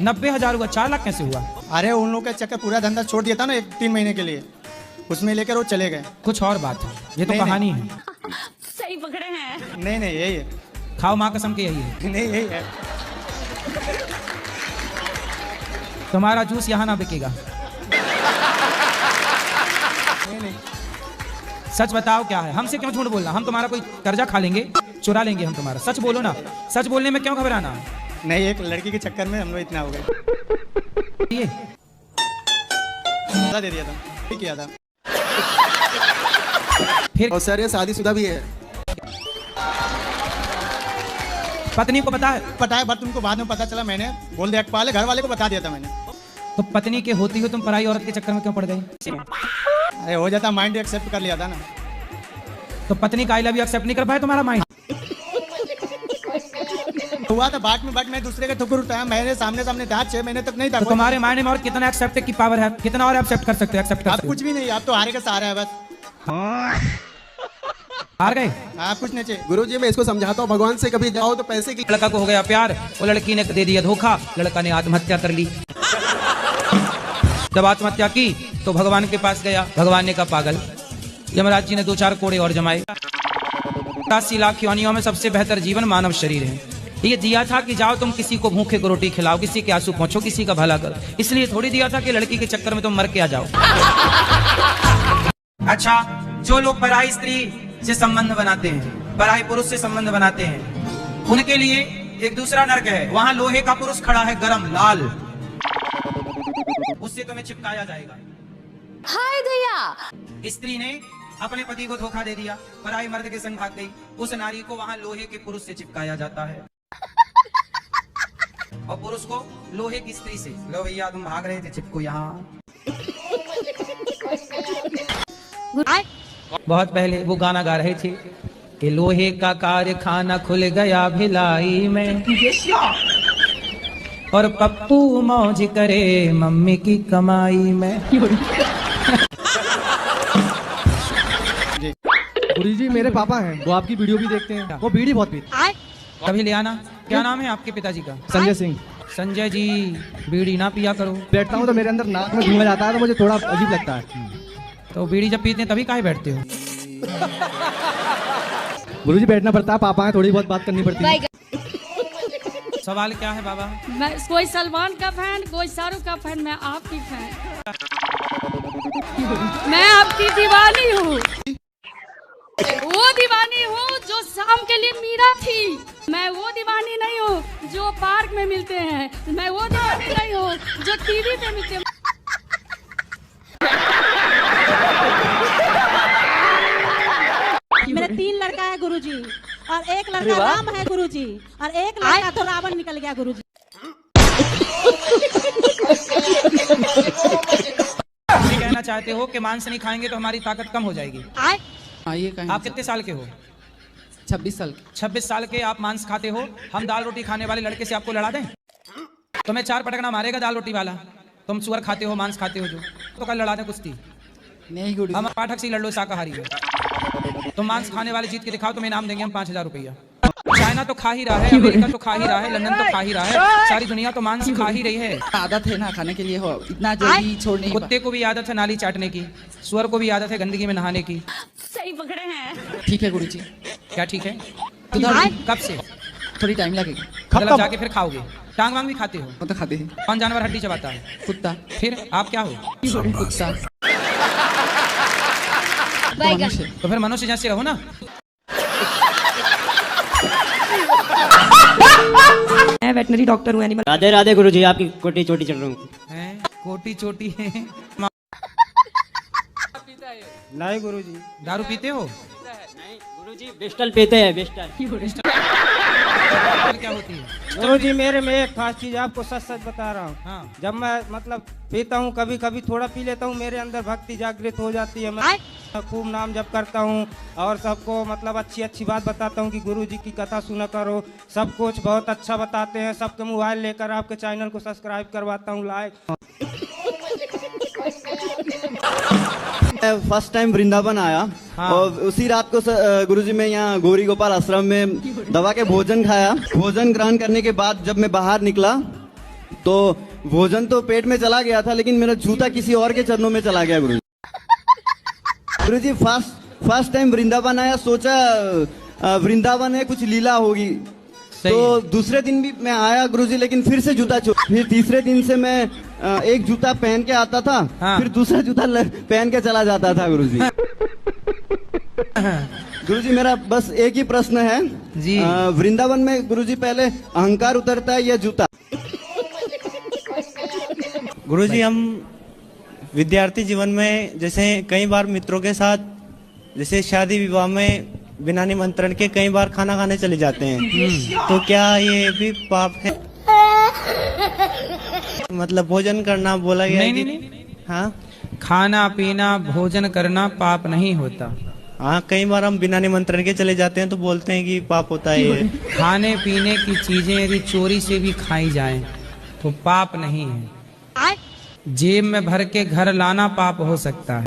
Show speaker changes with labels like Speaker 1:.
Speaker 1: 90,000 हुआ, 4 लाख कैसे हुआ?
Speaker 2: अरे उन लोगों का चक्कर पूरा धंधा छोड़ दिया था ना 3 महीने के लिए, उसमें लेकर वो चले गए।
Speaker 1: कुछ और बात है, ये तो
Speaker 2: नहीं,
Speaker 1: कहानी है।
Speaker 3: सही पकड़े हैं।
Speaker 2: नहीं नहीं यही है।
Speaker 1: खाओ माँ कसम के, यही है।
Speaker 2: नहीं यही है।
Speaker 1: तुम्हारा जूस यहाँ ना बिकेगा।
Speaker 2: नहीं नहीं
Speaker 1: सच बताओ क्या है, हमसे क्यों झूठ बोलना? हम तुम्हारा कोई कर्जा खा लेंगे, चुरा लेंगे हम तुम्हारा। सच बोलो ना, सच बोलने में क्यों घबराना?
Speaker 2: नहीं, एक लड़की के चक्कर में हम लोग इतना हो गए।
Speaker 1: ये
Speaker 2: दे दिया था, ठीक किया था।
Speaker 1: फिर
Speaker 4: और सर ये शादीशुदा भी है।
Speaker 1: पत्नी को पता है?
Speaker 2: पता है, बट तुमको बाद में पता चला, मैंने बोल दिया पहले घर वाले को बता दिया था मैंने।
Speaker 1: तो पत्नी के होती हो तुम पराई औरत के चक्कर में क्यों पड़ गए?
Speaker 2: अरे हो जाता, माइंड एक्सेप्ट कर लिया था ना।
Speaker 1: तो पत्नी का आई लव यू एक्सेप्ट नहीं कर पाए तुम्हारा माइंड?
Speaker 2: हुआ था बाट में, बट मैं दूसरे के ठुकर उठाया, मेरे सामने सामने था, 6 महीने तक नहीं था।
Speaker 1: तो तुम्हारे माइंड में और कितना एक्सेप्ट की पावर है? कितना और एक्सेप्ट कर सकते हो? एक्सेप्ट कर
Speaker 2: आप
Speaker 1: सकते हो?
Speaker 2: कुछ भी नहीं, आप तो हारे का सहारा है बस।
Speaker 1: हार गए?
Speaker 2: आप कुछ नहीं चाहिए।
Speaker 4: गुरुजी मैं इसको समझाता हूँ, भगवान से कभी जाओ तो पैसे की।
Speaker 1: लड़का को हो गया प्यार, वो लड़की ने दे दिया धोखा, लड़का ने आत्महत्या कर ली। जब आत्महत्या की तो भगवान के पास गया, भगवान ने कहा पागल। यमराज जी ने 2-4 कोड़े और जमाए। 80 लाख योनियों में सबसे बेहतर जीवन मानव शरीर है। ये दिया था कि जाओ तुम किसी को भूखे को रोटी खिलाओ, किसी के आंसू पहुंचो, किसी का भला करो। इसलिए थोड़ी दिया था कि लड़की के चक्कर में तुम मर के आ जाओ। अच्छा, जो लोग पराई स्त्री से संबंध बनाते हैं, पराई पुरुष से संबंध बनाते हैं, उनके लिए एक दूसरा नर्क है। वहां लोहे का पुरुष खड़ा है, गरम लाल, उससे तुम्हें चिपकाया जाएगा।
Speaker 3: हाय दया।
Speaker 1: स्त्री ने अपने पति को धोखा दे दिया, पराई मर्द के संग भाग गई, उस नारी को वहां लोहे के पुरुष से चिपकाया जाता है, और पुरुष को लोहे की स्त्री से। लो भैया तुम भाग रहे थे, चिपको यहाँ। बहुत पहले वो गाना गा रहे थे कि लोहे का कारखाना खुल गया भिलाई में, और पप्पू मौज करे मम्मी की कमाई में।
Speaker 5: गुरुजी मेरे पापा हैं, वो आपकी वीडियो भी देखते हैं, वो बीड़ी बहुत पीते।
Speaker 1: कभी ले आना। क्या नाम है आपके पिताजी का?
Speaker 5: संजय सिंह।
Speaker 1: संजय जी, बीड़ी ना पिया करो।
Speaker 5: बैठता हूँ तो मेरे अंदर नाक में धुआं जाता है, तो मुझे थोड़ा अजीब लगता है।
Speaker 1: तो बीड़ी जब पीते हैं तभी काहे बैठते हो?
Speaker 5: गुरुजी बैठना पड़ता है, पापा है, थोड़ी बहुत बात करनी पड़ती है।
Speaker 1: सवाल क्या है बाबा?
Speaker 3: मैं कोई सलमान का फैन, कोई शाहरुख का फैन, मैं आपकी फैन। मैं आपकी दीवानी हूँ, वो दीवानी हूँ जो शाम के लिए मीरा थी। मैं वो दीवानी नहीं हूँ जो पार्क में मिलते हैं, मैं वो दीवानी नहीं हूँ जो टीवी पे मिलते हैं।
Speaker 6: मेरे 3 लड़का है गुरुजी, और 1 लड़का राम है गुरुजी, और 1 लड़का तो रावण निकल गया गुरुजी।
Speaker 1: कहना चाहते हो कि मांस नहीं खाएंगे तो हमारी ताकत कम हो जाएगी? आप कितने साल के हो?
Speaker 7: 26 साल के।
Speaker 1: 26 साल के आप मांस खाते हो। हम दाल रोटी खाने वाले लड़के से आपको लड़ा दें? तुम्हें 4 पटकना मारेगा दाल रोटी वाला। तुम सुअर खाते हो, मांस खाते हो जो, तो कल लड़ा दें कुश्ती।
Speaker 7: नहीं गुरु,
Speaker 1: हम पाठक से लड़ लो, शाकाहारी है। तुम मांस खाने वाले जीत के दिखाओ, तुम्हें इनाम देंगे हम 5,000 रुपया। चाइना तो खा ही रहा है, अमेरिका तो खा ही रहा है, लंदन तो खा ही रहा है, सारी दुनिया तो मांस खा ही रही है।
Speaker 7: आदत है ना खाने के लिए, हो इतना जल्दी छोड़ नहीं।
Speaker 1: कुत्ते को भी आदत है नाली चाटने की, सुअर को भी आदत है गंदगी में नहाने की।
Speaker 3: सही पकड़े हैं।
Speaker 7: ठीक है गुरुजी।
Speaker 1: क्या ठीक है? कब से?
Speaker 7: थोड़ी टाइम लगेगा।
Speaker 1: मतलब जाके फिर खाओगे? टांग वांग भी खाते हो?
Speaker 7: वो तो खाते हैं।
Speaker 1: कौन जानवर हड्डी चबाता है?
Speaker 7: कुत्ता।
Speaker 1: फिर आप क्या हो?
Speaker 7: कुत्ता।
Speaker 1: तो फिर मनुष्य जैसे रहो ना।
Speaker 8: मैं वेटनरी डॉक्टर हूँ, एनिमल।
Speaker 9: राधे राधे गुरुजी, आपकी कोटी चोटी चल रहा हूँ।
Speaker 1: कोटी चोटी है?
Speaker 9: नहीं गुरुजी।
Speaker 1: दारू पीते हो?
Speaker 9: नहीं गुरुजी, बिस्टल पीते हैं, बिस्टल।
Speaker 1: क्या होती है?
Speaker 9: गुरुजी मेरे में एक खास चीज आपको सच सच बता रहा हूँ।
Speaker 1: हाँ।
Speaker 9: जब मैं मतलब पीता हूँ, कभी कभी थोड़ा पी लेता हूँ, मेरे अंदर भक्ति जागृत हो जाती है। मैं खूब नाम जप करता हूँ और सबको मतलब अच्छी अच्छी बात बताता हूँ कि गुरुजी की कथा सुना करो। सब कुछ बहुत अच्छा बताते हैं। सबके मोबाइल लेकर आपके चैनल को सब्सक्राइब करवाता हूँ, लाइक।
Speaker 10: फर्स्ट टाइम वृंदावन आया
Speaker 1: हाँ।
Speaker 10: और उसी रात को गुरुजी मैं यहाँ गौरी गोपाल आश्रम में दबा के भोजन खाया। भोजन ग्रहण करने के बाद जब मैं बाहर निकला तो भोजन तो पेट में चला गया था, लेकिन मेरा जूता किसी और के चरणों में चला गया। गुरुजी फर्स्ट टाइम वृंदावन आया, सोचा वृंदावन है कुछ लीला होगी। तो दूसरे दिन भी मैं आया गुरुजी, लेकिन फिर से जूता फिर तीसरे दिन से मैं एक जूता पहन के आता था। हाँ। फिर दूसरा जूता पहन के चला जाता था गुरुजी। गुरुजी मेरा बस एक ही प्रश्न है जी, वृंदावन में गुरुजी पहले अहंकार उतरता है या जूता?
Speaker 9: गुरुजी हम विद्यार्थी जीवन में जैसे कई बार मित्रों के साथ जैसे शादी विवाह में बिना निमंत्रण के कई बार खाना खाने चले जाते हैं, तो क्या ये भी पाप है? मतलब भोजन करना बोला गया है? नहीं। हाँ,
Speaker 1: खाना पीना भोजन करना पाप नहीं होता।
Speaker 9: हाँ, कई बार हम बिना निमंत्रण के चले जाते हैं तो बोलते हैं कि पाप होता है ये।
Speaker 1: खाने पीने की चीजें यदि चोरी से भी खाई जाएं तो पाप नहीं है। जेब में भर के घर लाना पाप हो सकता है।